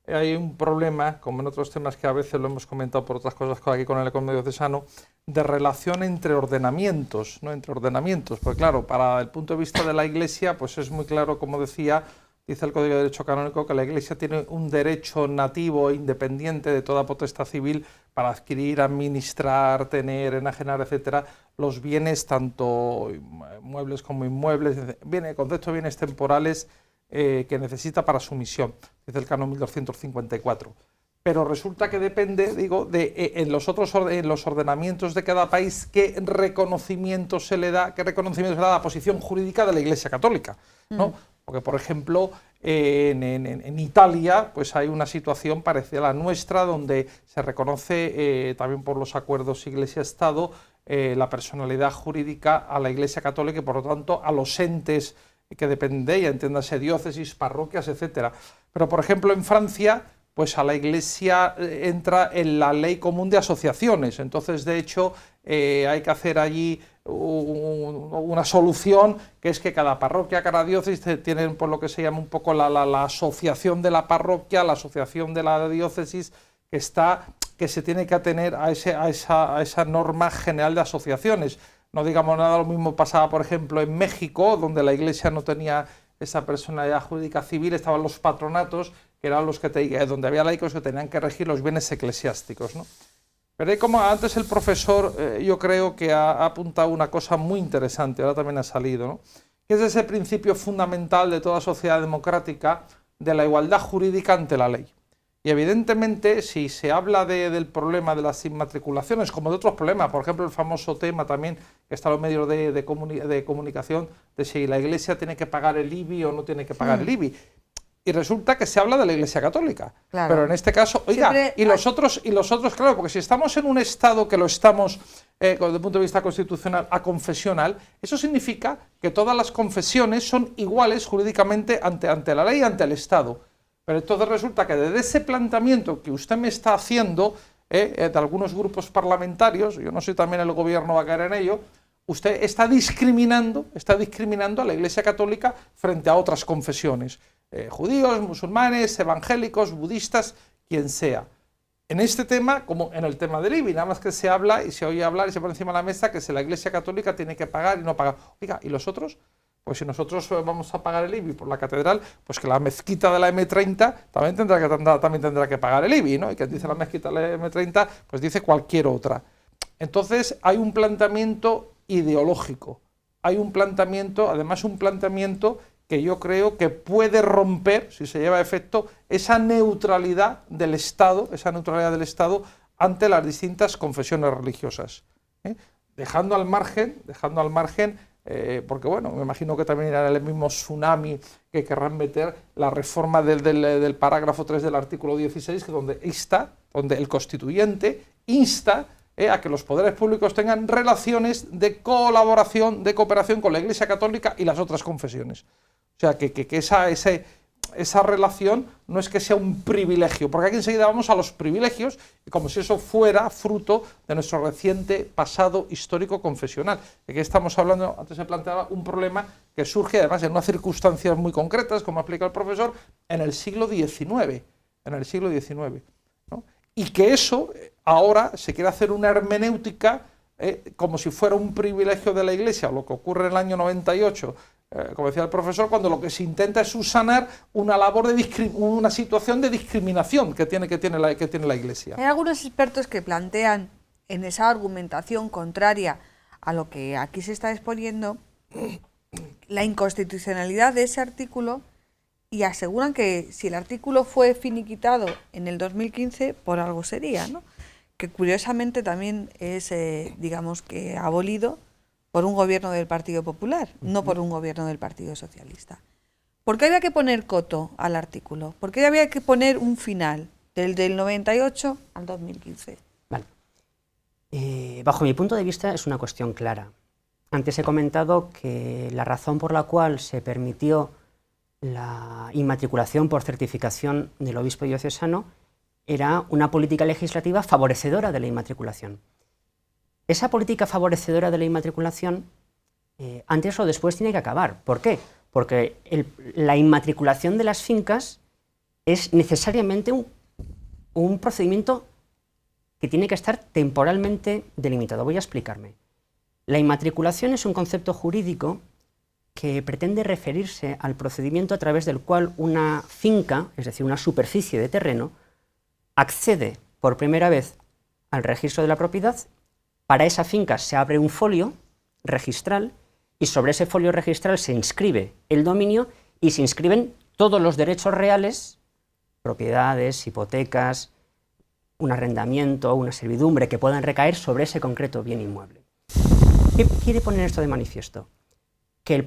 hay un problema, como en otros temas que a veces lo hemos comentado por otras cosas aquí con el Economio Diocesano, de relación entre ordenamientos, ¿no? Entre ordenamientos, porque claro, para el punto de vista de la Iglesia, pues es muy claro, como decía, dice el Código de Derecho Canónico, que la Iglesia tiene un derecho nativo e independiente de toda potestad civil para adquirir, administrar, tener, enajenar, etcétera, los bienes, tanto muebles como inmuebles, el concepto de bienes temporales que necesita para su misión, dice el Canon 1254. Pero resulta que depende, digo, en los ordenamientos de cada país qué reconocimiento se le da, a la posición jurídica de la Iglesia Católica, ¿no? Porque, por ejemplo, en Italia pues hay una situación parecida a la nuestra, donde se reconoce también por los acuerdos Iglesia-Estado la personalidad jurídica a la Iglesia Católica y, por lo tanto, a los entes que dependen de ella, entiéndase diócesis, parroquias, etcétera. Pero, por ejemplo, en Francia, pues a la Iglesia entra en la ley común de asociaciones. Entonces, de hecho, hay que hacer allí una solución, que es que cada parroquia, cada diócesis tienen por lo que se llama un poco la asociación de la parroquia, la asociación de la diócesis, que se tiene que atener a esa norma general de asociaciones. No digamos nada, lo mismo pasaba, por ejemplo, en México, donde la Iglesia no tenía esa personalidad jurídica civil, estaban los patronatos, que eran los que donde había laicos que tenían que regir los bienes eclesiásticos, ¿no? Pero ahí, como antes el profesor, yo creo que ha apuntado una cosa muy interesante, ahora también ha salido, ¿no? Que es ese principio fundamental de toda sociedad democrática de la igualdad jurídica ante la ley. Y evidentemente, si se habla del problema de las inmatriculaciones, como de otros problemas, por ejemplo, el famoso tema también que está en los medios de comunicación, de si la Iglesia tiene que pagar el IBI o no tiene que pagar el IBI. Y resulta que se habla de la Iglesia Católica. Claro. Pero en este caso, oiga, y los otros, claro, porque si estamos en un Estado que lo estamos, desde el punto de vista constitucional, aconfesional, eso significa que todas las confesiones son iguales jurídicamente ante la ley y ante el Estado. Pero entonces resulta que desde ese planteamiento que usted me está haciendo, de algunos grupos parlamentarios, yo no sé, también el gobierno va a caer en ello, usted está discriminando a la Iglesia Católica frente a otras confesiones. Judíos, musulmanes, evangélicos, budistas, quien sea. En este tema, como en el tema del IBI, nada más que se habla y se oye hablar y se pone encima de la mesa que si la Iglesia Católica tiene que pagar y no pagar. Oiga, ¿y los otros? Pues si nosotros vamos a pagar el IBI por la catedral, pues que la mezquita de la M30 también tendrá que pagar el IBI, ¿no? Y que dice la mezquita de la M30, pues dice cualquier otra. Entonces hay un planteamiento ideológico, hay un planteamiento, además un planteamiento que yo creo que puede romper, si se lleva a efecto, esa neutralidad del Estado ante las distintas confesiones religiosas, dejando al margen, porque bueno, me imagino que también era el mismo tsunami que querrán meter la reforma del parágrafo 3 del artículo 16, que donde el constituyente insta a que los poderes públicos tengan relaciones de colaboración, de cooperación con la Iglesia Católica y las otras confesiones. O sea, que esa relación no es que sea un privilegio, porque aquí enseguida vamos a los privilegios, y como si eso fuera fruto de nuestro reciente pasado histórico confesional. De que estamos hablando, antes se planteaba un problema que surge además en unas circunstancias muy concretas, como ha explicado el profesor, en el siglo XIX. ¿No? Y que eso ahora se quiere hacer una hermenéutica como si fuera un privilegio de la Iglesia, lo que ocurre en el año 98, como decía el profesor, cuando lo que se intenta es subsanar una situación de discriminación que tiene la Iglesia. Hay algunos expertos que plantean en esa argumentación contraria a lo que aquí se está exponiendo la inconstitucionalidad de ese artículo y aseguran que si el artículo fue finiquitado en el 2015, por algo sería, ¿no? Que curiosamente también es, digamos que abolido por un gobierno del Partido Popular, no por un gobierno del Partido Socialista. ¿Por qué había que poner coto al artículo? ¿Por qué había que poner un final del 98 al 2015? Vale. Bajo mi punto de vista es una cuestión clara. Antes he comentado que la razón por la cual se permitió la inmatriculación por certificación del obispo diocesano era una política legislativa favorecedora de la inmatriculación. Esa política favorecedora de la inmatriculación, antes o después tiene que acabar. ¿Por qué? Porque la inmatriculación de las fincas es necesariamente un procedimiento que tiene que estar temporalmente delimitado. Voy a explicarme. La inmatriculación es un concepto jurídico que pretende referirse al procedimiento a través del cual una finca, es decir, una superficie de terreno, accede por primera vez al registro de la propiedad. Para esa finca se abre un folio registral y sobre ese folio registral se inscribe el dominio y se inscriben todos los derechos reales, propiedades, hipotecas, un arrendamiento, una servidumbre que puedan recaer sobre ese concreto bien inmueble. ¿Qué quiere poner esto de manifiesto? Que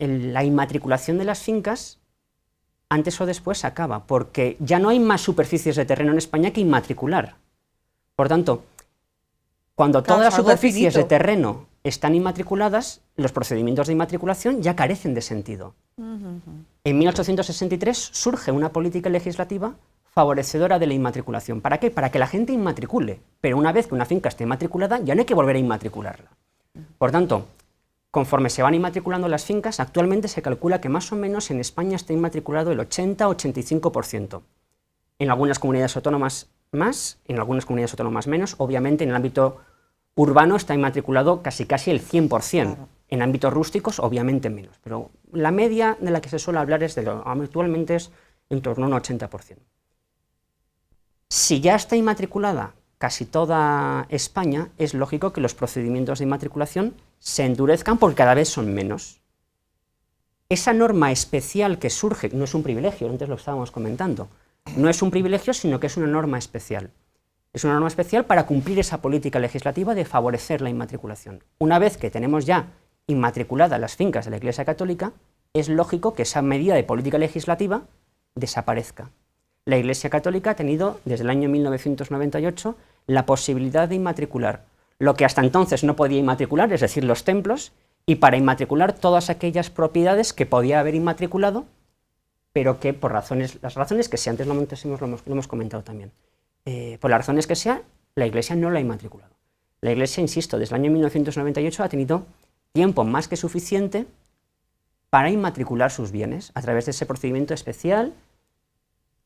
la inmatriculación de las fincas antes o después acaba, porque ya no hay más superficies de terreno en España que inmatricular. Por tanto, cuando todas las superficies de terreno están inmatriculadas, los procedimientos de inmatriculación ya carecen de sentido. En 1863 surge una política legislativa favorecedora de la inmatriculación. ¿Para qué? Para que la gente inmatricule, pero una vez que una finca esté inmatriculada ya no hay que volver a inmatricularla. Por tanto, conforme se van inmatriculando las fincas, actualmente se calcula que más o menos en España está inmatriculado el 80-85%. En algunas comunidades autónomas más, en algunas comunidades autónomas menos. Obviamente en el ámbito urbano está inmatriculado casi el 100%. Claro. En ámbitos rústicos obviamente menos, pero la media de la que se suele hablar es actualmente es en torno a un 80%. Si ya está inmatriculada casi toda España, es lógico que los procedimientos de inmatriculación se endurezcan porque cada vez son menos. Esa norma especial que surge, no es un privilegio, antes lo estábamos comentando, no es un privilegio, sino que es una norma especial. Es una norma especial para cumplir esa política legislativa de favorecer la inmatriculación. Una vez que tenemos ya inmatriculadas las fincas de la Iglesia Católica, es lógico que esa medida de política legislativa desaparezca. La Iglesia Católica ha tenido, desde el año 1998, la posibilidad de inmatricular lo que hasta entonces no podía inmatricular, es decir, los templos, y para inmatricular todas aquellas propiedades que podía haber inmatriculado, pero que por las razones que sea, antes lo hemos comentado también, por las razones que sea, la Iglesia no la ha inmatriculado. La Iglesia, insisto, desde el año 1998 ha tenido tiempo más que suficiente para inmatricular sus bienes a través de ese procedimiento especial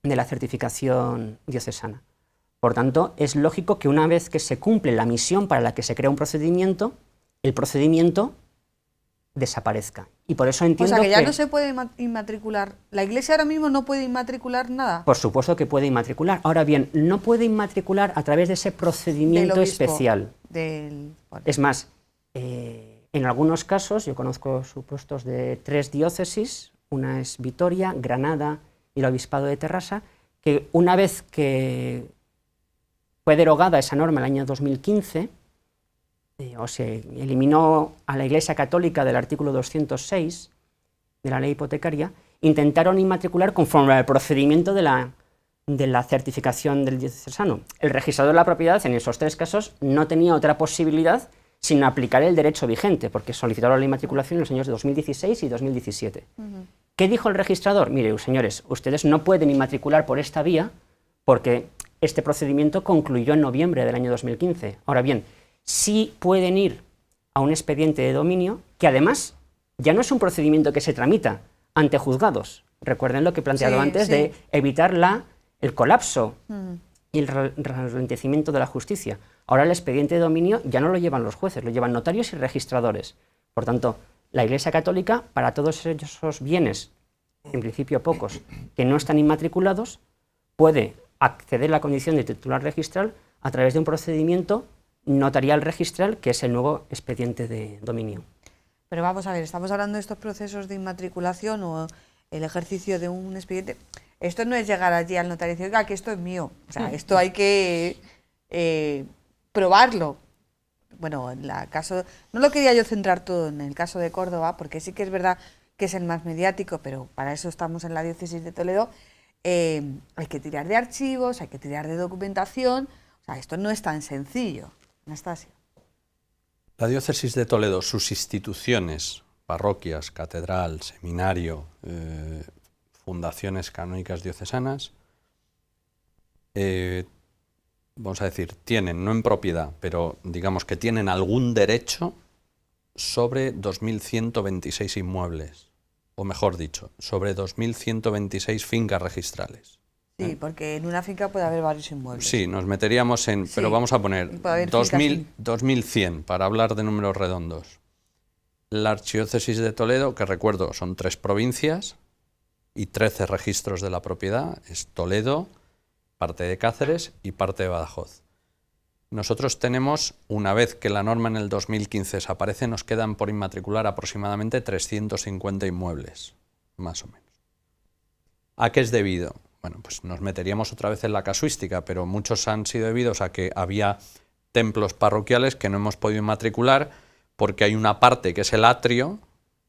de la certificación diocesana. Por tanto, es lógico que una vez que se cumple la misión para la que se crea un procedimiento, el procedimiento desaparezca. Y por eso entiendo que ya no se puede inmatricular. ¿La Iglesia ahora mismo no puede inmatricular nada? Por supuesto que puede inmatricular. Ahora bien, no puede inmatricular a través de ese procedimiento especial. Es más, en algunos casos, yo conozco supuestos de 3 diócesis, una es Vitoria, Granada y el Obispado de Terrassa, que una vez que fue derogada esa norma en el año 2015, o se eliminó a la Iglesia Católica del artículo 206 de la ley hipotecaria, intentaron inmatricular conforme al procedimiento de la certificación del diocesano. El registrador de la propiedad en esos 3 casos no tenía otra posibilidad sino aplicar el derecho vigente, porque solicitaron la inmatriculación en los años de 2016 y 2017. ¿Qué dijo el registrador? Mire, señores, ustedes no pueden inmatricular por esta vía porque este procedimiento concluyó en noviembre del año 2015. Ahora bien, sí pueden ir a un expediente de dominio, que además ya no es un procedimiento que se tramita ante juzgados. Recuerden lo que he planteado antes de evitar el colapso y el ralentecimiento de la justicia. Ahora el expediente de dominio ya no lo llevan los jueces, lo llevan notarios y registradores. Por tanto, la Iglesia Católica, para todos esos bienes, en principio pocos, que no están inmatriculados, puede acceder a la condición de titular registral a través de un procedimiento notarial registral, que es el nuevo expediente de dominio. Pero vamos a ver, estamos hablando de estos procesos de inmatriculación o el ejercicio de un expediente. Esto no es llegar allí al notario y decir, oiga, que esto es mío. O sea, esto hay que probarlo. Bueno, en el caso, no lo quería yo centrar todo en el caso de Córdoba, porque sí que es verdad que es el más mediático, pero para eso estamos en la diócesis de Toledo. Hay que tirar de archivos, hay que tirar de documentación. O sea, esto no es tan sencillo. Anastasia. La diócesis de Toledo, sus instituciones, parroquias, catedral, seminario, fundaciones canónicas diocesanas, vamos a decir, tienen, no en propiedad, pero digamos que tienen algún derecho sobre 2.126 inmuebles o mejor dicho, sobre 2.126 fincas registrales. Sí, porque en una finca puede haber varios inmuebles. Sí, nos meteríamos en, pero vamos a poner 2.100 para hablar de números redondos. La Archidiócesis de Toledo, que recuerdo son 3 provincias y 13 registros de la propiedad, es Toledo, parte de Cáceres y parte de Badajoz. Nosotros tenemos, una vez que la norma en el 2015 desaparece, nos quedan por inmatricular aproximadamente 350 inmuebles, más o menos. ¿A qué es debido? Bueno, pues nos meteríamos otra vez en la casuística, pero muchos han sido debidos a que había templos parroquiales que no hemos podido inmatricular porque hay una parte que es el atrio,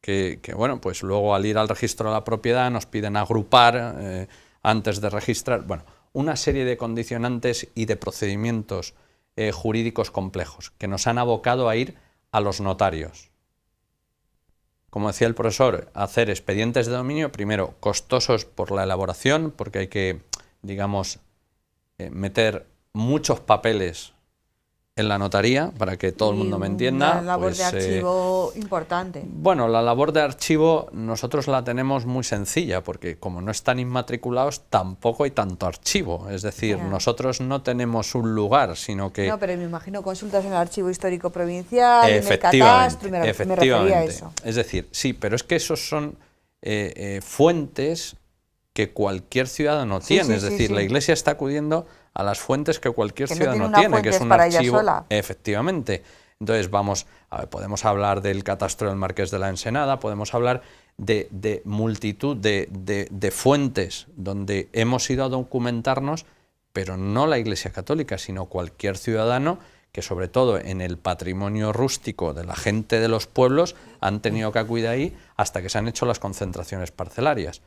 que bueno, pues luego al ir al registro de la propiedad nos piden agrupar antes de registrar. Bueno, una serie de condicionantes y de procedimientos jurídicos complejos que nos han abocado a ir a los notarios. Como decía el profesor, hacer expedientes de dominio, primero, costosos por la elaboración, porque hay que, digamos, meter muchos papeles en la notaría, para que todo el mundo me entienda. Una labor de archivo importante. Bueno, la labor de archivo nosotros la tenemos muy sencilla, porque como no están inmatriculados, tampoco hay tanto archivo. Es decir, nosotros no tenemos un lugar, sino que... No, pero me imagino consultas en el Archivo Histórico Provincial, en el Catastro, me refería a eso. Es decir, sí, pero es que esos son fuentes que cualquier ciudadano tiene. Es decir, la Iglesia está acudiendo a las fuentes que cualquier ciudadano tiene, que es un archivo. Efectivamente. Entonces podemos hablar del catastro del Marqués de la Ensenada, podemos hablar de multitud de fuentes donde hemos ido a documentarnos, pero no la Iglesia Católica, sino cualquier ciudadano que, sobre todo en el patrimonio rústico de la gente de los pueblos, han tenido que acudir ahí hasta que se han hecho las concentraciones parcelarias.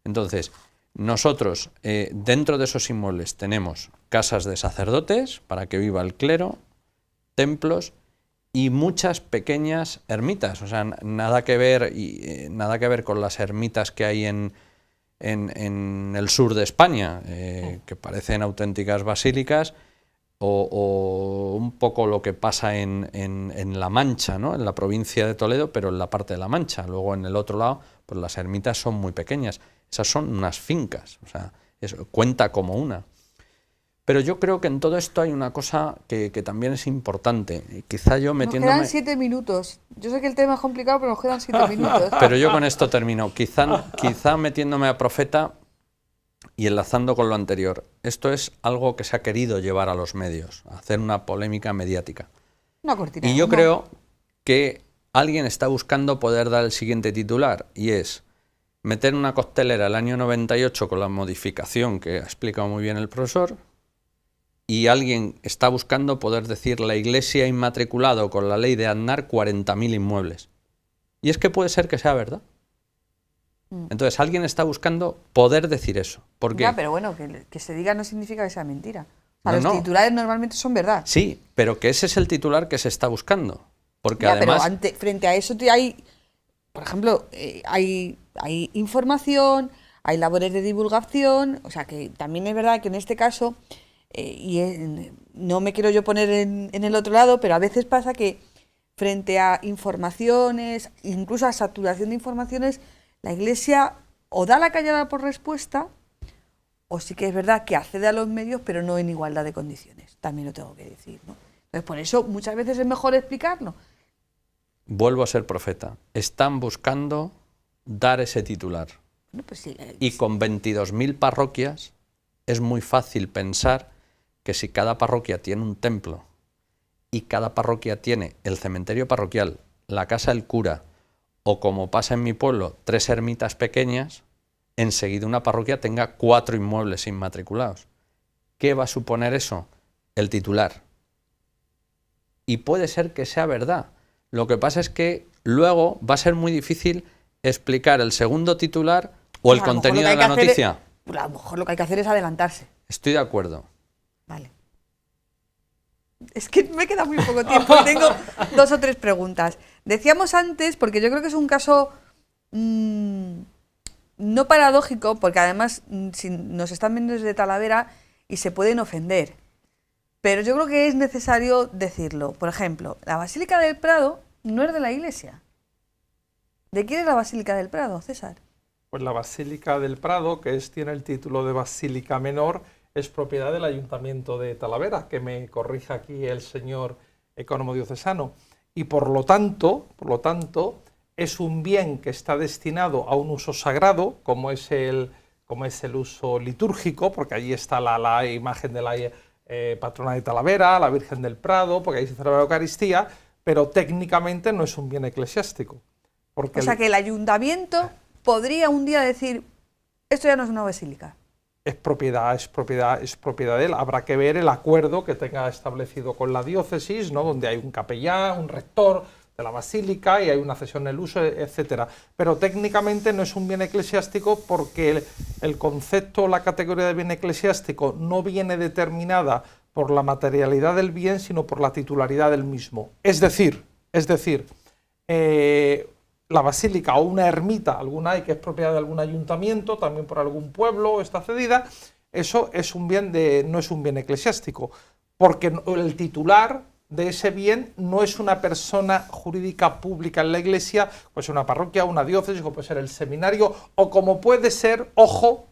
Entonces, nosotros dentro de esos inmuebles tenemos casas de sacerdotes para que viva el clero, templos y muchas pequeñas ermitas, o sea, nada que ver con las ermitas que hay en el sur de España, que parecen auténticas basílicas, o un poco lo que pasa en La Mancha, ¿no? En la provincia de Toledo, pero en la parte de La Mancha. Luego en el otro lado, pues las ermitas son muy pequeñas. Esas son unas fincas, o sea, cuenta como una. Pero yo creo que en todo esto hay una cosa que también es importante. Quizá yo metiéndome... Nos quedan 7 minutos. Yo sé que el tema es complicado, pero nos quedan 7 minutos. Pero yo con esto termino. Quizá metiéndome a profeta y enlazando con lo anterior. Esto es algo que se ha querido llevar a los medios, hacer una polémica mediática. Una cortina. Y yo creo que alguien está buscando poder dar el siguiente titular, y es meter una costelera el año 98 con la modificación que ha explicado muy bien el profesor, y alguien está buscando poder decir la Iglesia ha inmatriculado con la ley de Aznar 40.000 inmuebles. Y es que puede ser que sea verdad. Entonces alguien está buscando poder decir eso. ¿Por qué? Ya, pero bueno, que se diga no significa que sea mentira. O sea, los titulares normalmente son verdad. Sí, pero que ese es el titular que se está buscando. Porque ya, además... pero frente a eso hay, por ejemplo, hay información, hay labores de divulgación, o sea que también es verdad que en este caso, no me quiero yo poner en el otro lado, pero a veces pasa que frente a informaciones, incluso a saturación de informaciones, la Iglesia o da la callada por respuesta, o sí que es verdad que accede a los medios, pero no en igualdad de condiciones, también lo tengo que decir, ¿no? Entonces, por eso muchas veces es mejor explicarlo. Vuelvo a ser profeta. Están buscando dar ese titular. Bueno, pues sí, y con 22.000 parroquias es muy fácil pensar que si cada parroquia tiene un templo y cada parroquia tiene el cementerio parroquial, la casa del cura, o como pasa en mi pueblo, 3 ermitas pequeñas, enseguida una parroquia tenga 4 inmuebles inmatriculados. ¿Qué va a suponer eso? El titular. Y puede ser que sea verdad. Lo que pasa es que luego va a ser muy difícil explicar el segundo titular o el contenido de la noticia. A lo mejor lo que hay que hacer es adelantarse. Estoy de acuerdo. Vale. Es que me queda muy poco tiempo y tengo 2 o 3 preguntas. Decíamos antes, porque yo creo que es un caso no paradójico, porque además si nos están viendo desde Talavera y se pueden ofender, pero yo creo que es necesario decirlo. Por ejemplo, la Basílica del Prado no es de la Iglesia. ¿De quién es la Basílica del Prado, César? Pues la Basílica del Prado, que tiene el título de Basílica Menor, es propiedad del Ayuntamiento de Talavera, que me corrija aquí el señor ecónomo diocesano. Y por lo tanto, es un bien que está destinado a un uso sagrado, como es el uso litúrgico, porque allí está la imagen de la patrona de Talavera, la Virgen del Prado, porque ahí se celebra la Eucaristía, pero técnicamente no es un bien eclesiástico. O sea que el ayuntamiento podría un día decir, esto ya no es una basílica. Es propiedad de él. Habrá que ver el acuerdo que tenga establecido con la diócesis, ¿no? Donde hay un capellán, un rector de la basílica y hay una cesión en el uso, etcétera. Pero técnicamente no es un bien eclesiástico porque el concepto, la categoría de bien eclesiástico no viene determinada por la materialidad del bien, sino por la titularidad del mismo. Es decir, la basílica o una ermita, alguna hay que es propiedad de algún ayuntamiento, también por algún pueblo está cedida, eso es un bien no es un bien eclesiástico, porque el titular de ese bien no es una persona jurídica pública en la Iglesia, puede ser una parroquia, una diócesis, o puede ser el seminario, o como puede ser, ojo,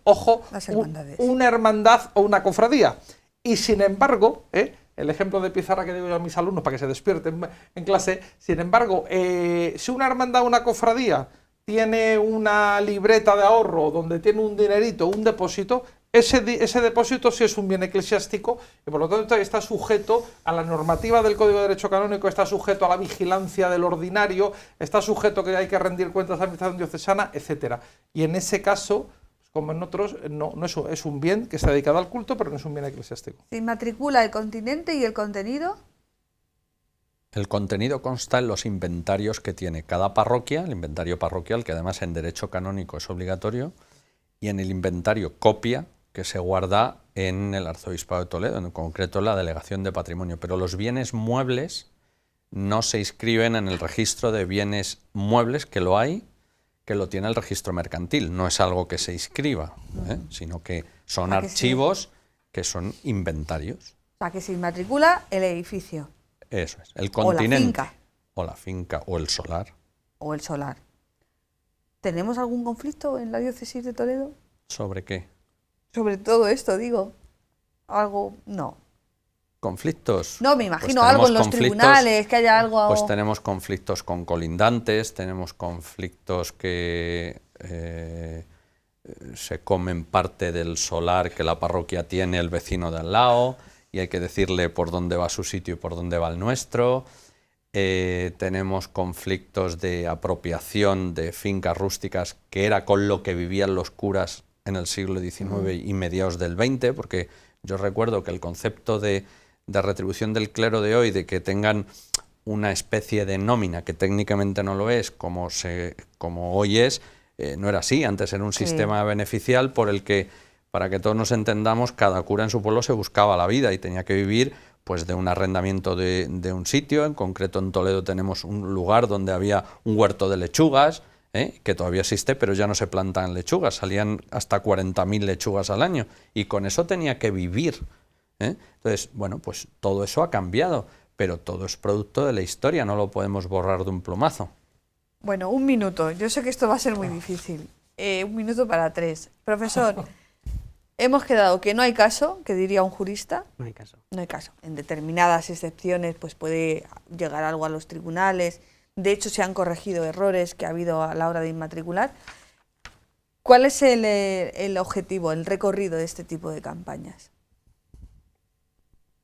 una hermandad o una cofradía. Y sin embargo, el ejemplo de pizarra que digo yo a mis alumnos para que se despierten en clase, sin embargo, si una hermandad o una cofradía tiene una libreta de ahorro donde tiene un dinerito, un depósito, ese depósito sí es un bien eclesiástico y por lo tanto está sujeto a la normativa del Código de Derecho Canónico, está sujeto a la vigilancia del ordinario, está sujeto que hay que rendir cuentas a la administración diocesana, etcétera. Y en ese caso, como en otros, no es un bien que está dedicado al culto, pero no es un bien eclesiástico. ¿Se inmatricula el continente y el contenido? El contenido consta en los inventarios que tiene cada parroquia, el inventario parroquial, que además en derecho canónico es obligatorio, y en el inventario copia, que se guarda en el Arzobispado de Toledo, en concreto en la Delegación de Patrimonio. Pero los bienes muebles no se inscriben en el registro de bienes muebles, que lo hay, que lo tiene el registro mercantil. No es algo que se inscriba, sino que son archivos que son inventarios. O sea, que se inmatricula el edificio. Eso es, el continente. O la finca. O el solar. O el solar. ¿Tenemos algún conflicto en la diócesis de Toledo? ¿Sobre qué? Sobre todo esto, digo. Algo, no. ¿Conflictos? No, me imagino pues algo en los tribunales, que haya algo... Pues tenemos conflictos con colindantes, tenemos conflictos que se comen parte del solar que la parroquia tiene el vecino de al lado y hay que decirle por dónde va su sitio y por dónde va el nuestro. Tenemos conflictos de apropiación de fincas rústicas, que era con lo que vivían los curas en el siglo XIX y mediados del XX, porque yo recuerdo que el concepto de retribución del clero de hoy, de que tengan una especie de nómina, que técnicamente no lo es, como hoy es, no era así. Antes era un sistema beneficial por el que, para que todos nos entendamos, cada cura en su pueblo se buscaba la vida y tenía que vivir pues de un arrendamiento de un sitio. En concreto en Toledo tenemos un lugar donde había un huerto de lechugas, que todavía existe, pero ya no se plantan lechugas, salían hasta 40.000 lechugas al año y con eso tenía que vivir. Entonces, bueno, pues todo eso ha cambiado, pero todo es producto de la historia, no lo podemos borrar de un plumazo. Bueno, un minuto, yo sé que esto va a ser muy difícil. 1 minuto para 3. Profesor, hemos quedado que no hay caso, que diría un jurista. No hay caso. No hay caso. En determinadas excepciones pues puede llegar algo a los tribunales. De hecho, se han corregido errores que ha habido a la hora de inmatricular. ¿Cuál es el objetivo, el recorrido de este tipo de campañas?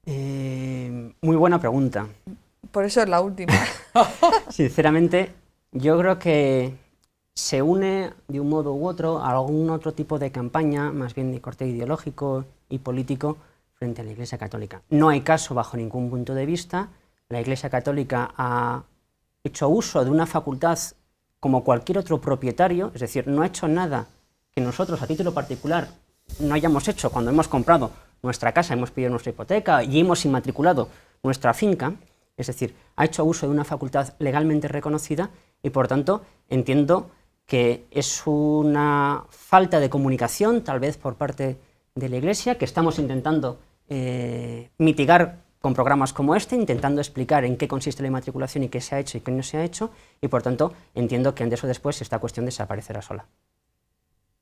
Muy buena pregunta. Por eso es la última. Sinceramente, yo creo que se une de un modo u otro a algún otro tipo de campaña, más bien de corte ideológico y político, frente a la Iglesia Católica. No hay caso bajo ningún punto de vista. La Iglesia Católica ha hecho uso de una facultad como cualquier otro propietario, es decir, no ha hecho nada que nosotros a título particular no hayamos hecho cuando hemos comprado nuestra casa, hemos pedido nuestra hipoteca y hemos inmatriculado nuestra finca, es decir, ha hecho uso de una facultad legalmente reconocida y por tanto entiendo que es una falta de comunicación tal vez por parte de la Iglesia que estamos intentando mitigar con programas como este, intentando explicar en qué consiste la inmatriculación y qué se ha hecho y qué no se ha hecho, y por tanto entiendo que antes o después esta cuestión desaparecerá sola.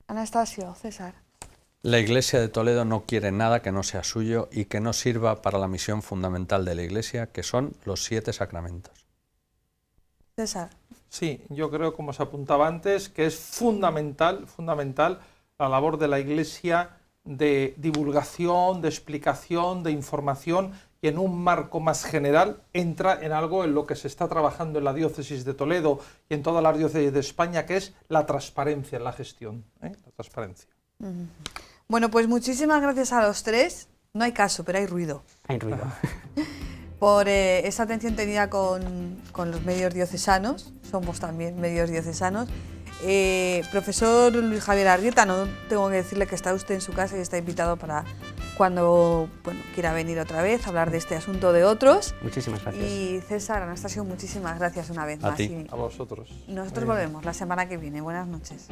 Anastasio, César. La Iglesia de Toledo no quiere nada que no sea suyo y que no sirva para la misión fundamental de la Iglesia, que son los 7 sacramentos. César. Sí, yo creo, como se apuntaba antes, que es fundamental la labor de la Iglesia de divulgación, de explicación, de información, y en un marco más general entra en algo en lo que se está trabajando en la diócesis de Toledo y en todas las diócesis de España, que es la transparencia en la gestión. La transparencia. Bueno, pues muchísimas gracias a los tres. No hay caso, pero hay ruido. Hay ruido. Por esa atención tenida con los medios diocesanos. Somos también medios diocesanos. Profesor Luis Javier Arrieta, no tengo que decirle que está usted en su casa y está invitado para cuando quiera venir otra vez a hablar de este asunto, de otros. Muchísimas gracias. Y César, Anastasio, muchísimas gracias una vez más. A ti. A vosotros. Nosotros volvemos la semana que viene. Buenas noches.